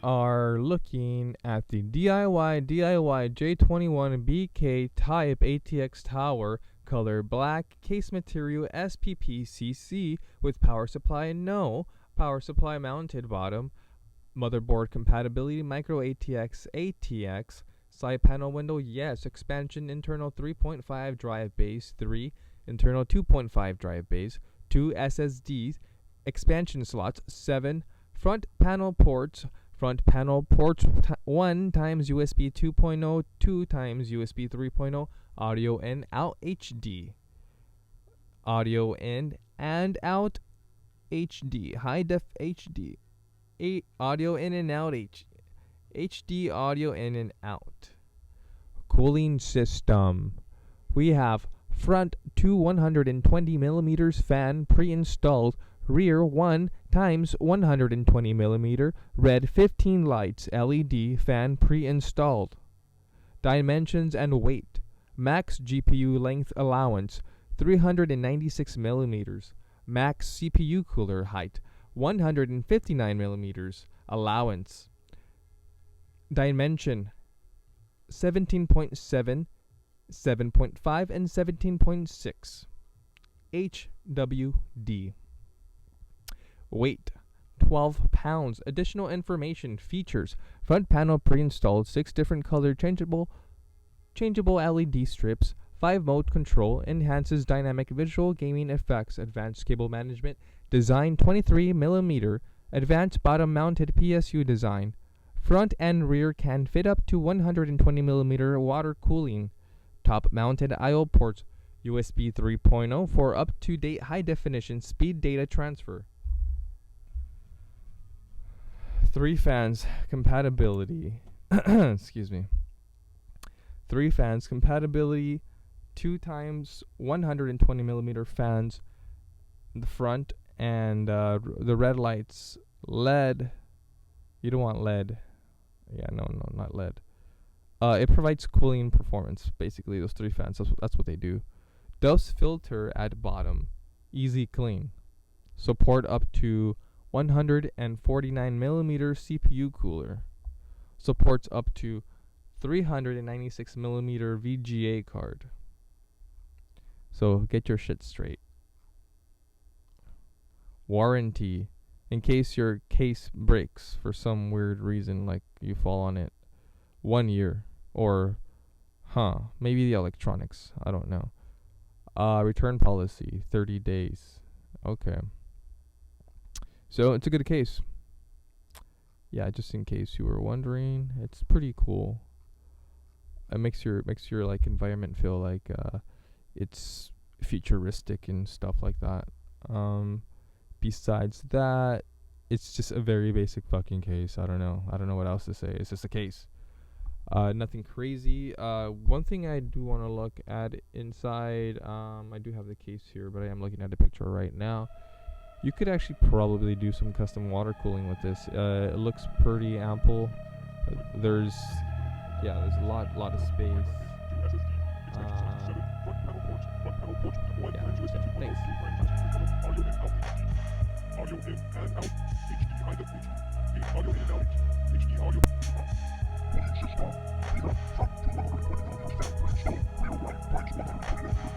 are looking at the DIY-J21-BK type ATX tower, color black, case material SPPCC with power supply no, power supply mounted bottom, motherboard compatibility micro ATX, side panel window yes, expansion internal 3.5 drive base 3, internal 2.5 drive base, 2 SSDs, expansion slots 7, front panel ports 1 times USB 2.0, 2 times USB 3.0, audio in out HD, audio in and out HD, high def HD, audio in and out HD audio in and out. Cooling system. We have front 2 120mm fan pre-installed, rear 1 times 120mm red 15 lights LED fan pre-installed. Dimensions and weight. Max GPU length allowance 396mm. Max CPU cooler height 159mm allowance. Dimension 17.7, 7.5 and 17.6 HWD. Weight 12 pounds. Additional information. Features: front panel pre-installed, 6 different color changeable LED strips, 5 mode control, enhances dynamic visual gaming effects, advanced cable management, design 23mm, advanced bottom mounted PSU design, front and rear can fit up to 120mm water cooling, top mounted I/O ports, USB 3.0 for up to date high definition speed data transfer. 3 fans compatibility. Excuse me. 3 fans compatibility. 2 times 120mm fans in the front, and the red lights LED. You don't want LED. Yeah, no, not LED. It provides cooling performance. Basically, those 3 fans. That's what they do. Dust filter at bottom. Easy clean. Support up to 149mm CPU cooler. Supports up to 396mm VGA card. So get your shit straight. Warranty. In case your case breaks for some weird reason, like you fall on it, 1 year. Or, maybe the electronics. I don't know. Return policy, 30 days. Okay. So it's a good case. Yeah, just in case you were wondering, it's pretty cool. It makes your like environment feel like it's futuristic and stuff like that. Besides that, it's just a very basic fucking case. I don't know what else to say. It's just a case. Nothing crazy. One thing I do want to look at inside, I do have the case here, but I am looking at the picture right now. You could actually probably do some custom water cooling with this. It looks pretty ample. There's a lot of space. Thanks.